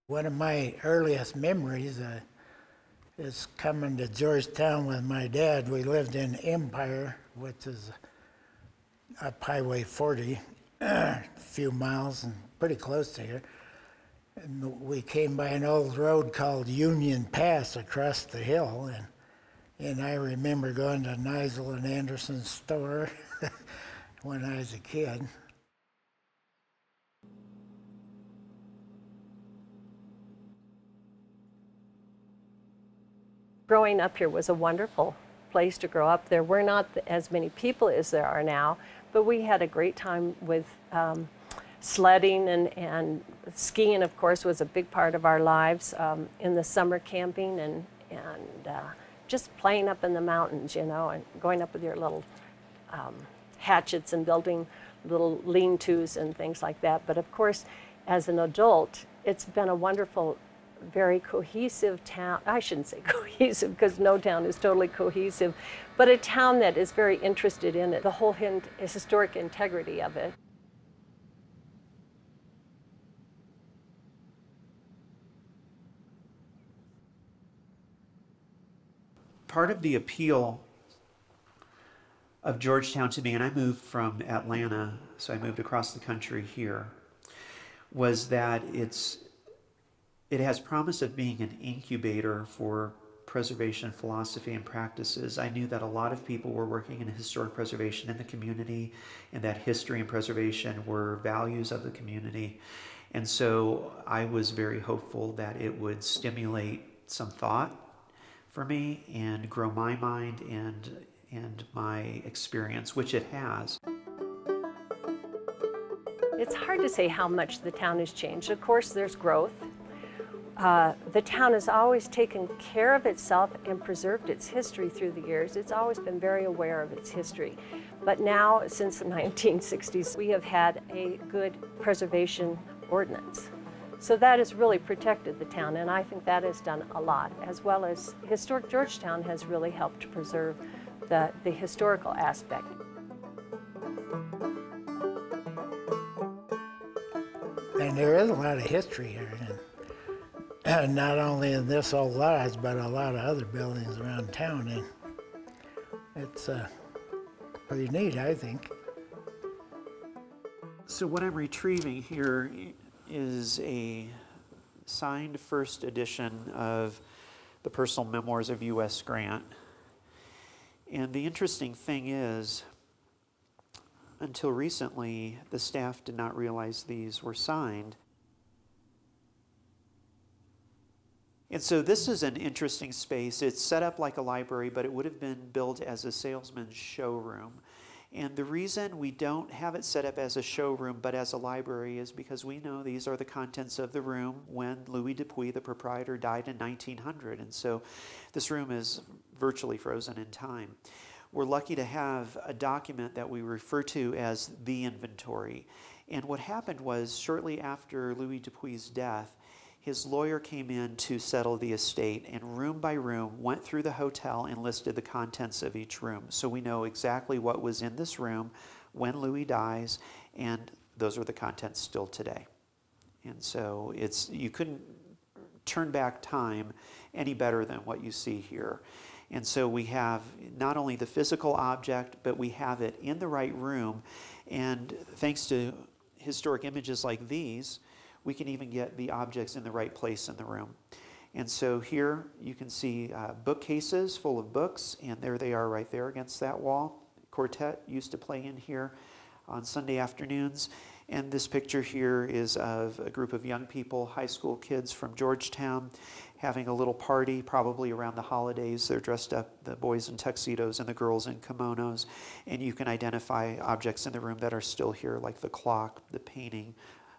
One of my earliest memories is coming to Georgetown with my dad. We lived in Empire, which is up Highway 40, a few miles and pretty close to here. And we came by an old road called Union Pass across the hill, and I remember going to Nigel and Anderson's store when I was a kid. Growing up here was a wonderful place to grow up. There were not as many people as there are now, but we had a great time with sledding and skiing, of course, was a big part of our lives, in the summer camping and just playing up in the mountains, you know, and going up with your little hatchets and building little lean-tos and things like that. But of course, as an adult, it's been a wonderful, very cohesive town. I shouldn't say cohesive because no town is totally cohesive, but a town that is very interested in it, the whole historic integrity of it. Part of the appeal of Georgetown to me, and I moved from Atlanta, so I moved across the country here, was that it has promise of being an incubator for preservation philosophy and practices. I knew that a lot of people were working in historic preservation in the community, and that history and preservation were values of the community. And so I was very hopeful that it would stimulate some thought for me and grow my mind and my experience, which it has. It's hard to say how much the town has changed. Of course, there's growth. The town has always taken care of itself and preserved its history through the years. It's always been very aware of its history. But now, since the 1960s, we have had a good preservation ordinance. So that has really protected the town, and I think that has done a lot, as well as Historic Georgetown has really helped to preserve the historical aspect. And there is a lot of history here, and not only in this old lodge, but a lot of other buildings around town, and it's pretty neat, I think. So what I'm retrieving here is a signed first edition of the personal memoirs of U.S. Grant. And the interesting thing is, until recently, the staff did not realize these were signed. And so this is an interesting space. It's set up like a library, but it would have been built as a salesman's showroom. And the reason we don't have it set up as a showroom but as a library is because we know these are the contents of the room when Louis Dupuis, the proprietor, died in 1900. And so this room is virtually frozen in time. We're lucky to have a document that we refer to as the inventory. And what happened was, shortly after Louis Dupuy's death, his lawyer came in to settle the estate, and room by room went through the hotel and listed the contents of each room. So we know exactly what was in this room when Louis dies, and those are the contents still today. And so you couldn't turn back time any better than what you see here. And so we have not only the physical object, but we have it in the right room. And thanks to historic images like these, we can even get the objects in the right place in the room. And so here you can see bookcases full of books, and there they are right there against that wall. Quartet used to play in here on Sunday afternoons. And this picture here is of a group of young people, high school kids from Georgetown, having a little party, probably around the holidays. They're dressed up, the boys in tuxedos and the girls in kimonos. And you can identify objects in the room that are still here, like the clock, the painting,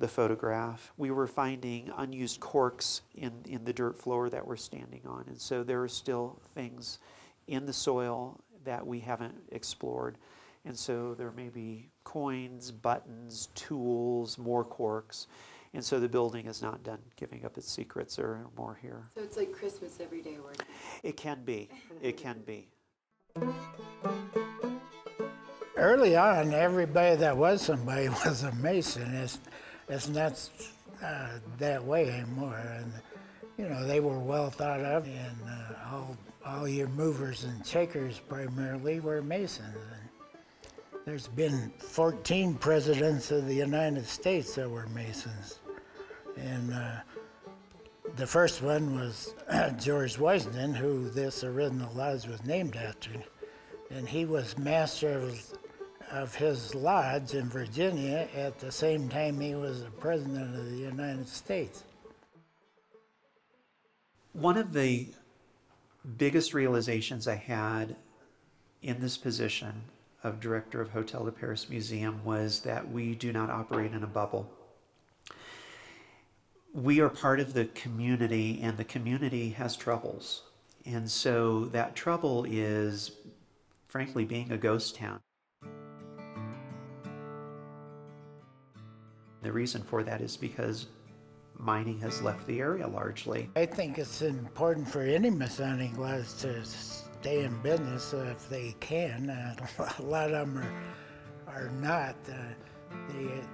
the photograph. We were finding unused corks in the dirt floor that we're standing on. And so there are still things in the soil that we haven't explored. And so there may be coins, buttons, tools, more corks. And so the building is not done giving up its secrets. There are more here. So it's like Christmas every day, or It can be. It can be. Early on, everybody that was somebody was a Mason. It's not that way anymore. And, you know, they were well thought of, and all your movers and shakers primarily were Masons. And there's been 14 presidents of the United States that were Masons. And the first one was George Washington, who this original lodge was named after. And he was master of his lodge in Virginia at the same time he was the president of the United States. One of the biggest realizations I had in this position of director of Hotel de Paris Museum was that we do not operate in a bubble. We are part of the community, and the community has troubles. And so that trouble is, frankly, being a ghost town. The reason for that is because mining has left the area largely. I think it's important for any Masonic lodge to stay in business if they can. A lot of them are not.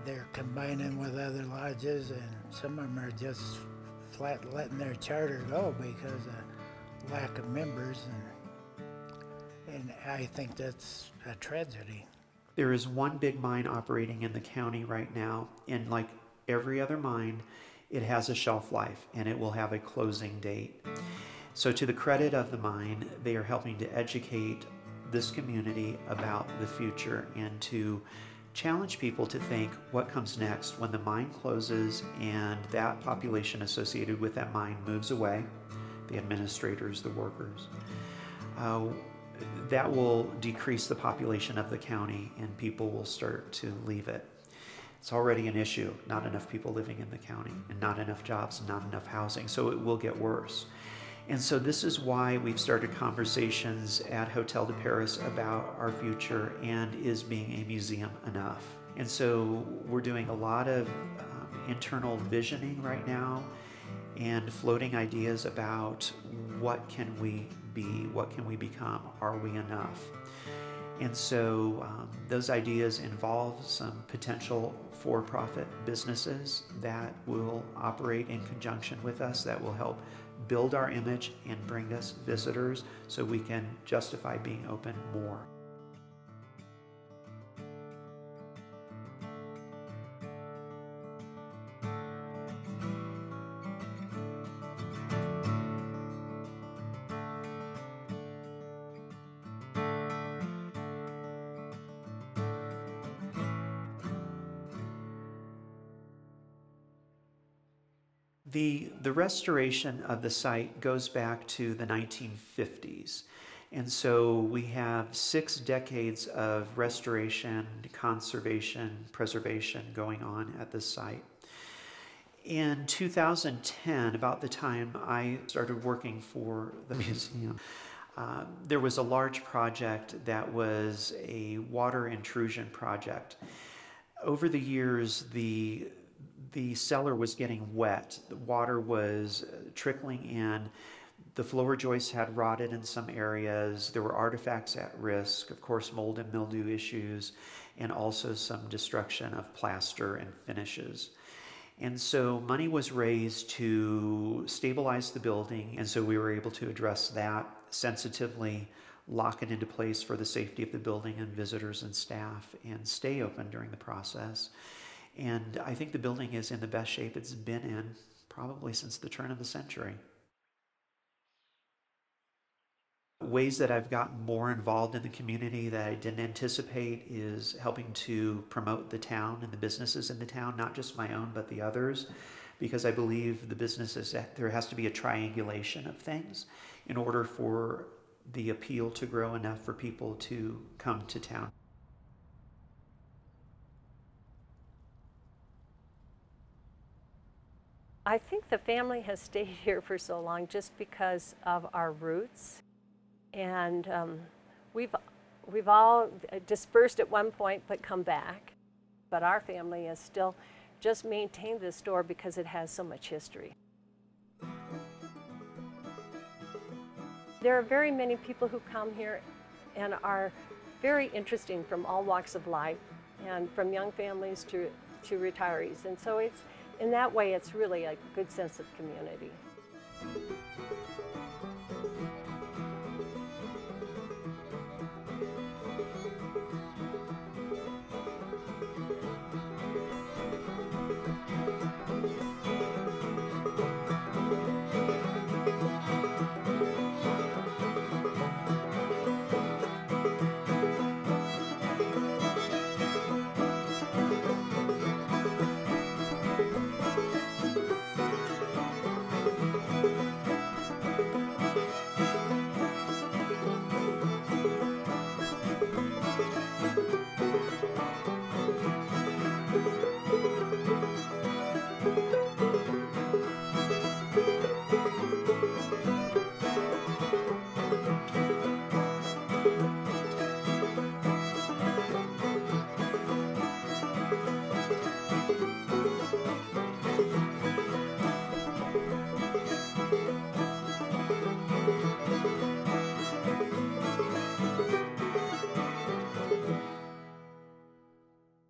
They're combining with other lodges, and some of them are just flat letting their charter go because of lack of members, and I think that's a tragedy. There is one big mine operating in the county right now, and like every other mine, it has a shelf life and it will have a closing date. So to the credit of the mine, they are helping to educate this community about the future and to challenge people to think what comes next when the mine closes and that population associated with that mine moves away, the administrators, the workers. That will decrease the population of the county and people will start to leave it. It's already an issue, not enough people living in the county and not enough jobs and not enough housing, so it will get worse. And so this is why we've started conversations at Hotel de Paris about our future and is being a museum enough. And so we're doing a lot of internal visioning right now and floating ideas about what can we be, what can we become, are we enough? And so those ideas involve some potential for-profit businesses that will operate in conjunction with us, that will help build our image and bring us visitors so we can justify being open more. The restoration of the site goes back to the 1950s. And so we have 6 decades of restoration, conservation, preservation going on at this site. In 2010, about the time I started working for the museum, there was a large project that was a water intrusion project. Over the years, the cellar was getting wet. The water was trickling in. The floor joists had rotted in some areas. There were artifacts at risk, of course, mold and mildew issues, and also some destruction of plaster and finishes. And so money was raised to stabilize the building, and so we were able to address that sensitively, lock it into place for the safety of the building and visitors and staff, and stay open during the process. And I think the building is in the best shape it's been in probably since the turn of the century. Ways that I've gotten more involved in the community that I didn't anticipate is helping to promote the town and the businesses in the town, not just my own, but the others, because I believe the businesses, there has to be a triangulation of things in order for the appeal to grow enough for people to come to town. I think the family has stayed here for so long just because of our roots. And we've all dispersed at one point but come back. But our family has still just maintained this store because it has so much history. There are very many people who come here and are very interesting from all walks of life, and from young families to retirees. And so it's, in that way, it's really a good sense of community.